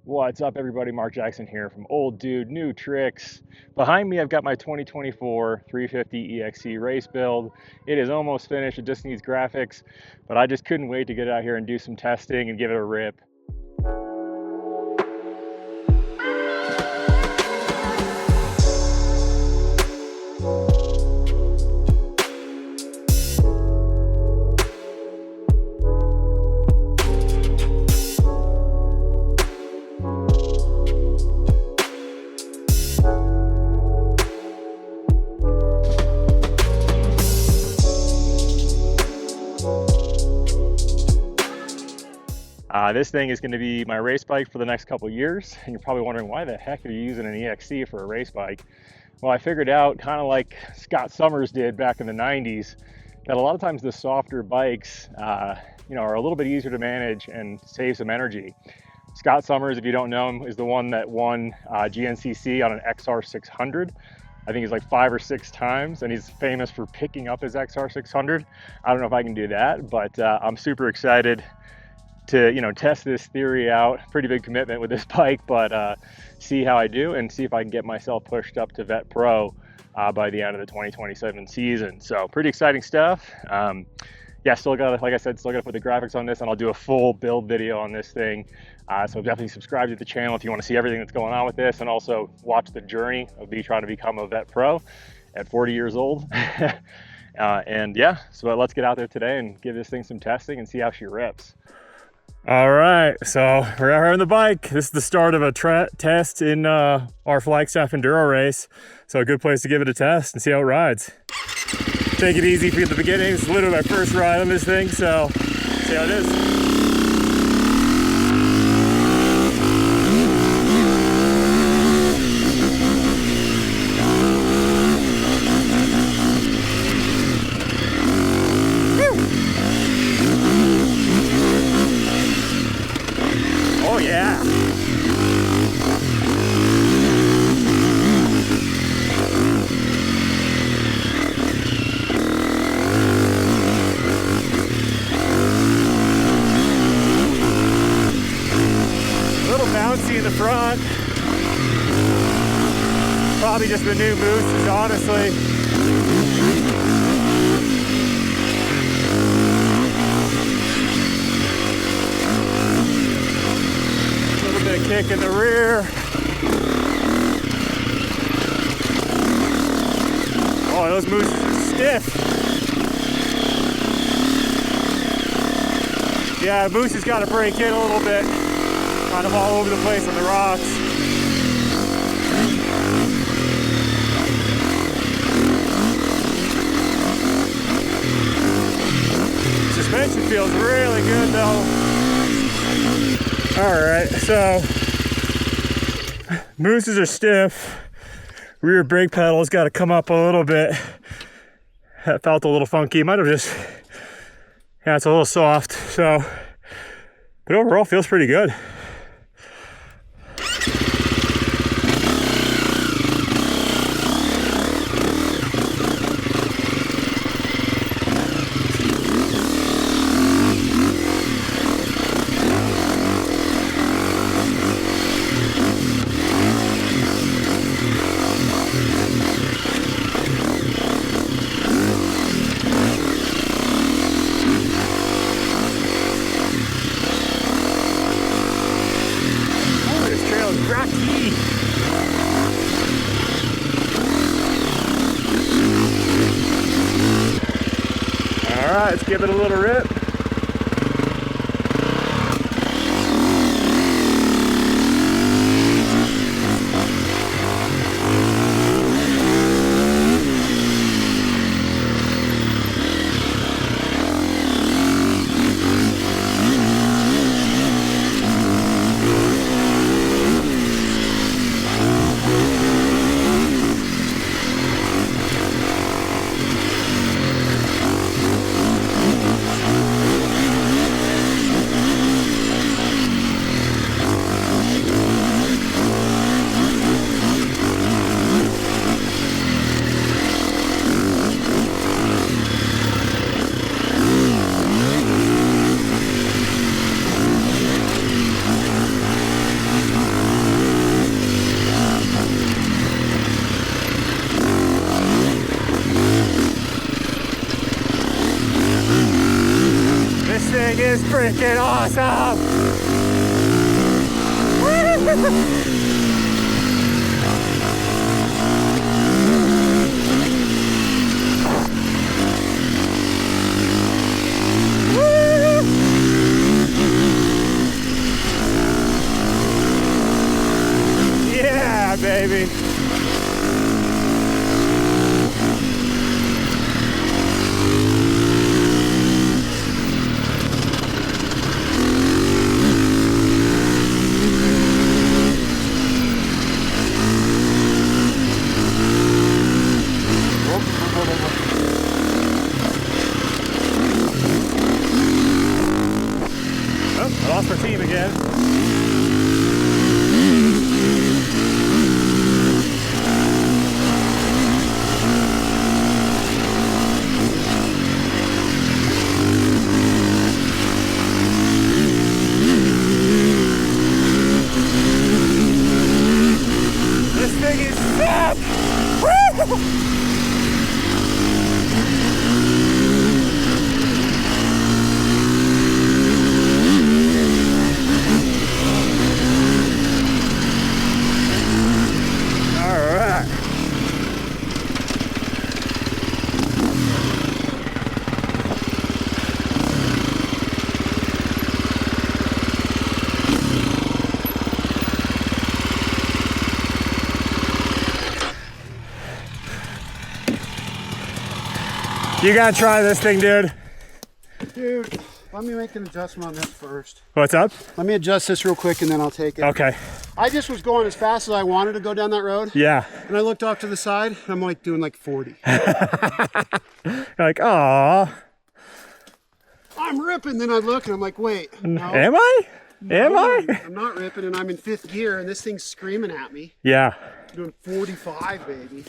What's up, everybody? Mark Jackson here from Old Dude New Tricks. Behind me, I've got my 2024 350 EXC race build. It is almost finished. It just needs graphics, but I just couldn't wait to get out here and do some testing and give it a rip. This thing is going to be my race bike for the next couple years, and you're probably wondering, why the heck are you using an EXC for a race bike? Well, I figured out, kind of like Scott Summers did back in the 90s, that a lot of times the softer bikes are a little bit easier to manage and save some energy. Scott Summers, if you don't know him, is the one that won GNCC on an XR600. I think he's like 5 or 6 times, and he's famous for picking up his XR600. I don't know if I can do that, but I'm super excited to test this theory out. Pretty big commitment with this bike, but see how I do and see if I can get myself pushed up to Vet Pro by the end of the 2027 season. So pretty exciting stuff. Yeah, still got, like I said, still got to put the graphics on this, and I'll do a full build video on this thing. So definitely subscribe to the channel if you want to see everything that's going on with this, and also watch the journey of me trying to become a Vet Pro at 40 years old. And yeah, so let's get out there today and give this thing some testing and see how she rips. All right, so we're out here on the bike. This is the start of a test in our Flagstaff Enduro race. So a good place to give it a test and see how it rides. Take it easy for the beginning. It's literally my first ride on this thing, so see how it is. Oh yeah. A little bouncy in the front. Probably just the new boosters, honestly. Kick in the rear. Oh, those mooses are stiff. Yeah, moose has got to break in a little bit. Kind of all over the place on the rocks. Suspension feels really good though. Alright, so mooses are stiff. Rear brake pedal's got to come up a little bit. That felt a little funky. Might have just, yeah, it's a little soft. So, but overall feels pretty good. Alright, let's give it a little rip. freaking awesome. Yeah, baby. Oh, I lost our team again. This thing is sick! Woo! You gotta try this thing, dude. Dude, let me make an adjustment on this first. What's up? Let me adjust this real quick and then I'll take it. Okay. I just was going as fast as I wanted to go down that road. Yeah. And I looked off to the side and I'm like doing like 40. You're like, aw. I'm ripping. Then I look and I'm like, wait. No, Am I? Am I? I'm not ripping and I'm in 5th gear and this thing's screaming at me. Yeah. I'm doing 45, baby.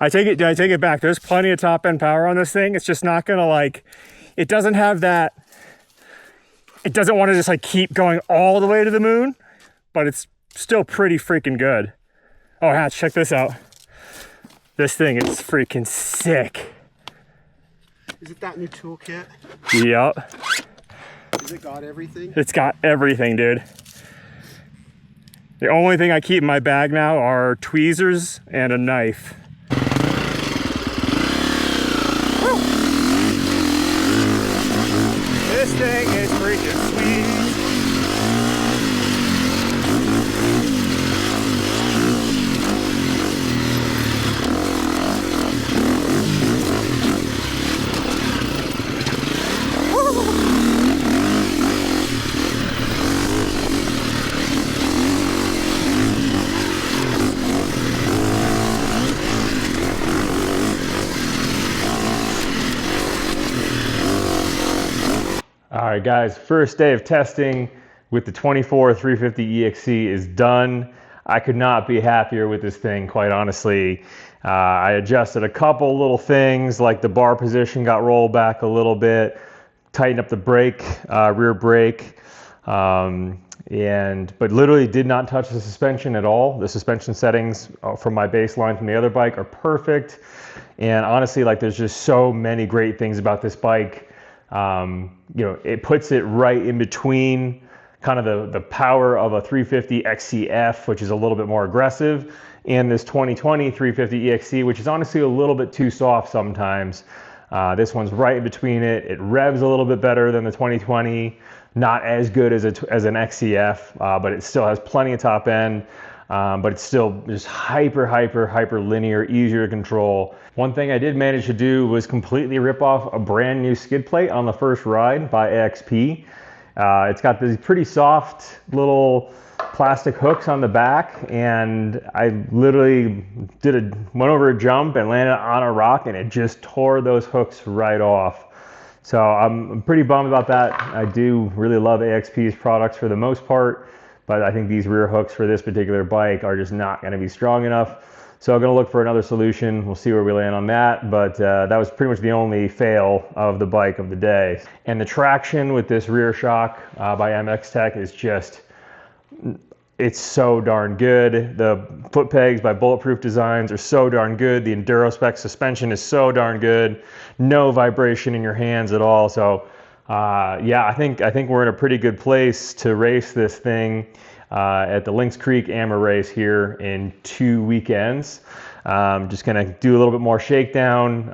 I take it back. There's plenty of top end power on this thing. It's just not gonna like, it doesn't have that, it doesn't want to just like keep going all the way to the moon, but it's still pretty freaking good. Oh, Hatch, check this out. This thing is freaking sick. Is it that new toolkit? Yep. Has it got everything? It's got everything, dude. The only thing I keep in my bag now are tweezers and a knife. This thing is freaking sweet. All right, guys, first day of testing with the 24 350 EXC is done. I could not be happier with this thing, quite honestly. I adjusted a couple little things, like the bar position got rolled back a little bit, tightened up the brake, rear brake, but literally did not touch the suspension at all. The suspension settings from my baseline from the other bike are perfect. And honestly, like, there's just so many great things about this bike. You know, it puts it right in between kind of the power of a 350 EXC-f, which is a little bit more aggressive, and this 2020 350 EXC, which is honestly a little bit too soft sometimes. This one's right in between it. It revs a little bit better than the 2020, not as good as an XCF, but it still has plenty of top end. But it's still just hyper linear, easier to control. One thing I did manage to do was completely rip off a brand new skid plate on the first ride by AXP. It's got these pretty soft little plastic hooks on the back, and I literally went over a jump and landed on a rock, and it just tore those hooks right off. So I'm pretty bummed about that. I do really love AXP's products for the most part, but I think these rear hooks for this particular bike are just not going to be strong enough. So I'm going to look for another solution. We'll see where we land on that. But that was pretty much the only fail of the bike of the day. And the traction with this rear shock by MX Tech is just, it's so darn good. The foot pegs by Bulletproof Designs are so darn good. The Enduro Spec suspension is so darn good. No vibration in your hands at all. So Yeah, I think we're in a pretty good place to race this thing at the Lynx Creek Amber Race here in 2 weekends. Just gonna do a little bit more shakedown,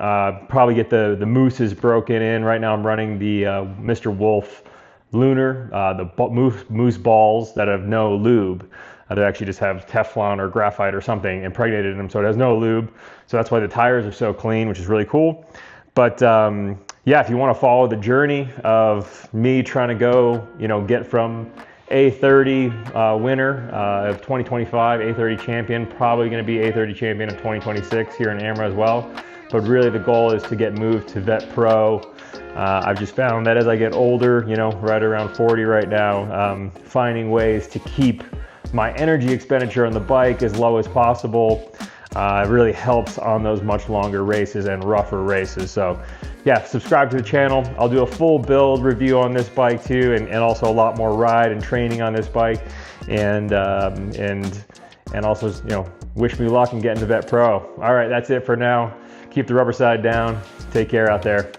probably get the mooses broken in. Right now I'm running the Mr. Wolf Lunar, the moose balls that have no lube. They actually just have Teflon or graphite or something impregnated in them, so it has no lube. So that's why the tires are so clean, which is really cool. But yeah, if you want to follow the journey of me trying to go, you know, get from A30 winner of 2025, A30 champion, probably going to be A30 champion of 2026 here in AMRA as well. But really the goal is to get moved to Vet Pro. I've just found that as I get older, you know, right around 40 right now, finding ways to keep my energy expenditure on the bike as low as possible really helps on those much longer races and rougher races. So yeah, subscribe to the channel. I'll do a full build review on this bike too, and also a lot more ride and training on this bike, and also, you know, wish me luck in getting to Vet Pro. All right, that's it for now. Keep the rubber side down. Take care out there.